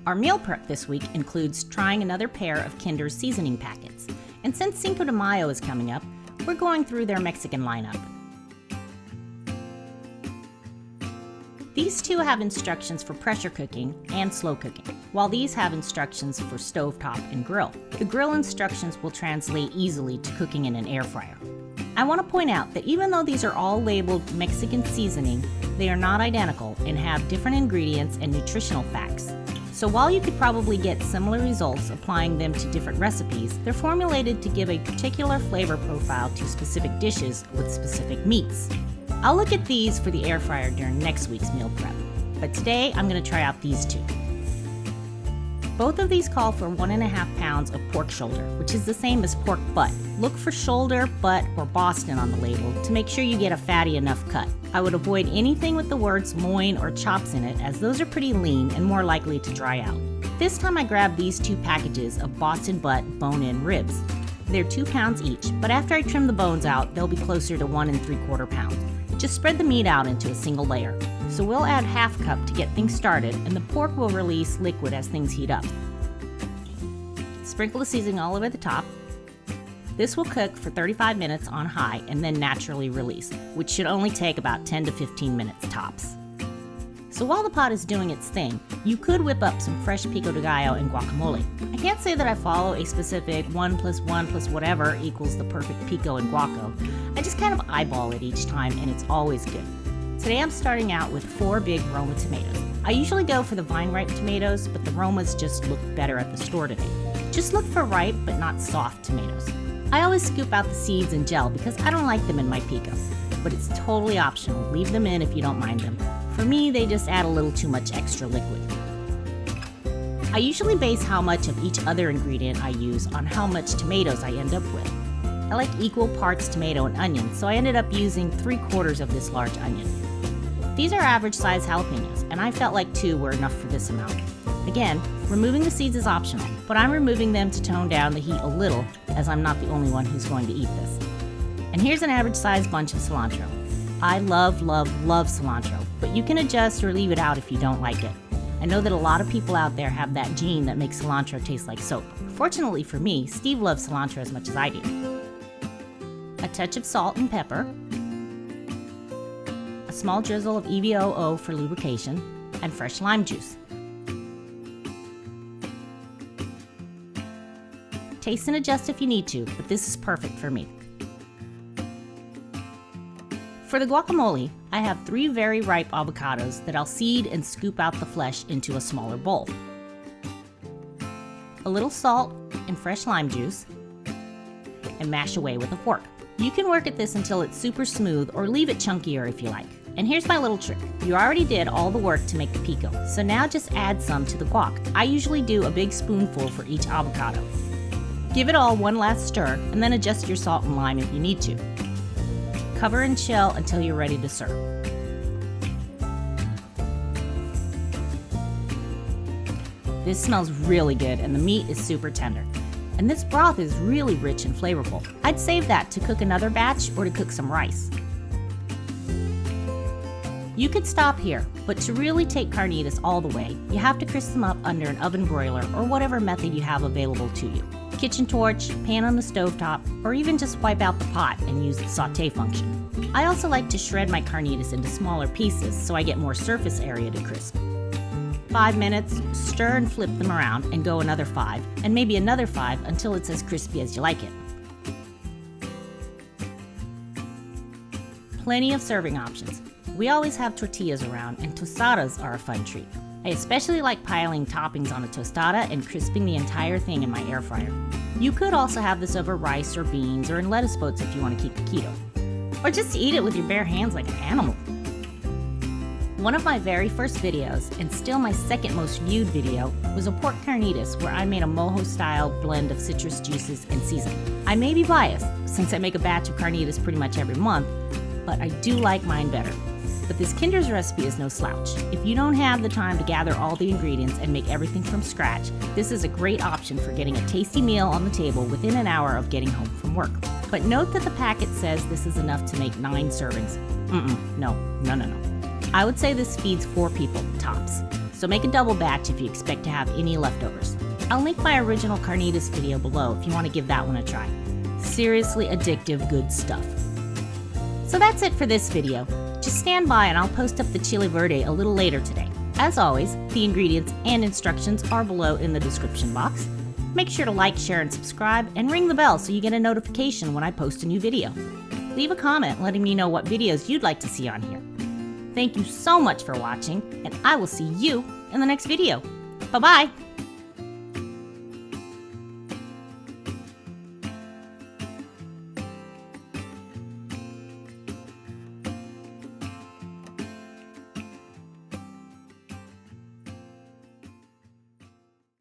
Our meal prep this week includes trying another pair of Kinder's seasoning packets. And since Cinco de Mayo is coming up, we're going through their Mexican lineup. These two have instructions for pressure cooking and slow cooking, while these have instructions for stovetop and grill. The grill instructions will translate easily to cooking in an air fryer. I want to point out that even though these are all labeled Mexican seasoning, they are not identical and have different ingredients and nutritional facts. So while you could probably get similar results applying them to different recipes, they're formulated to give a particular flavor profile to specific dishes with specific meats. I'll look at these for the air fryer during next week's meal prep, but today I'm going to try out these two. Both of these call for 1.5 pounds of pork shoulder, which is the same as pork butt. Look for shoulder, butt, or Boston on the label to make sure you get a fatty enough cut. I would avoid anything with the words loin or chops in it, as those are pretty lean and more likely to dry out. This time I grabbed these two packages of Boston butt bone-in ribs. They're 2 pounds each, but after I trim the bones out, they'll be closer to 1 3/4 pounds. Just spread the meat out into a single layer. So we'll add 1/2 cup to get things started, and the pork will release liquid as things heat up. Sprinkle the seasoning all over the top. This will cook for 35 minutes on high and then naturally release, which should only take about 10 to 15 minutes tops. So while the pot is doing its thing, you could whip up some fresh pico de gallo and guacamole. I can't say that I follow a specific 1 + 1 + whatever equals the perfect pico and guaco. I just kind of eyeball it each time and it's always good. Today I'm starting out with 4 big Roma tomatoes. I usually go for the vine-ripe tomatoes, but the Romas just look better at the store today. Just look for ripe but not soft tomatoes. I always scoop out the seeds and gel because I don't like them in my pico, but it's totally optional. Leave them in if you don't mind them. For me, they just add a little too much extra liquid. I usually base how much of each other ingredient I use on how much tomatoes I end up with. I like equal parts tomato and onion, so I ended up using 3/4 of this large onion. These are average size jalapenos, and I felt like 2 were enough for this amount. Again, removing the seeds is optional, but I'm removing them to tone down the heat a little, as I'm not the only one who's going to eat this. And here's an average size bunch of cilantro. I love, love, love cilantro, but you can adjust or leave it out if you don't like it. I know that a lot of people out there have that gene that makes cilantro taste like soap. Fortunately for me, Steve loves cilantro as much as I do. A touch of salt and pepper, a small drizzle of EVOO for lubrication, and fresh lime juice. Taste and adjust if you need to, but this is perfect for me. For the guacamole, I have 3 very ripe avocados that I'll seed and scoop out the flesh into a smaller bowl. A little salt and fresh lime juice, and mash away with a fork. You can work at this until it's super smooth or leave it chunkier if you like. And here's my little trick. You already did all the work to make the pico, so now just add some to the guac. I usually do a big spoonful for each avocado. Give it all one last stir, and then adjust your salt and lime if you need to. Cover and chill until you're ready to serve. This smells really good and the meat is super tender. And this broth is really rich and flavorful. I'd save that to cook another batch or to cook some rice. You could stop here, but to really take carnitas all the way, you have to crisp them up under an oven broiler or whatever method you have available to you. Kitchen torch, pan on the stovetop, or even just wipe out the pot and use the sauté function. I also like to shred my carnitas into smaller pieces so I get more surface area to crisp. 5 minutes, stir and flip them around and go another 5, and maybe another 5 until it's as crispy as you like it. Plenty of serving options. We always have tortillas around, and tostadas are a fun treat. I especially like piling toppings on a tostada and crisping the entire thing in my air fryer. You could also have this over rice or beans or in lettuce boats if you want to keep it keto. Or just eat it with your bare hands like an animal. One of my very first videos, and still my second most viewed video, was a pork carnitas where I made a mojo-style blend of citrus juices and seasoning. I may be biased, since I make a batch of carnitas pretty much every month, but I do like mine better. But this Kinder's recipe is no slouch. If you don't have the time to gather all the ingredients and make everything from scratch, this is a great option for getting a tasty meal on the table within an hour of getting home from work. But note that the packet says this is enough to make 9 servings. No. I would say this feeds 4 people, tops. so make a double batch if you expect to have any leftovers. I'll link my original Carnitas video below if you want to give that one a try. Seriously addictive good stuff. So that's it for this video. Just stand by and I'll post up the chili verde a little later today. As always, the ingredients and instructions are below in the description box. Make sure to like, share, and subscribe, and ring the bell so you get a notification when I post a new video. Leave a comment letting me know what videos you'd like to see on here. Thank you so much for watching, and I will see you in the next video. Bye-bye!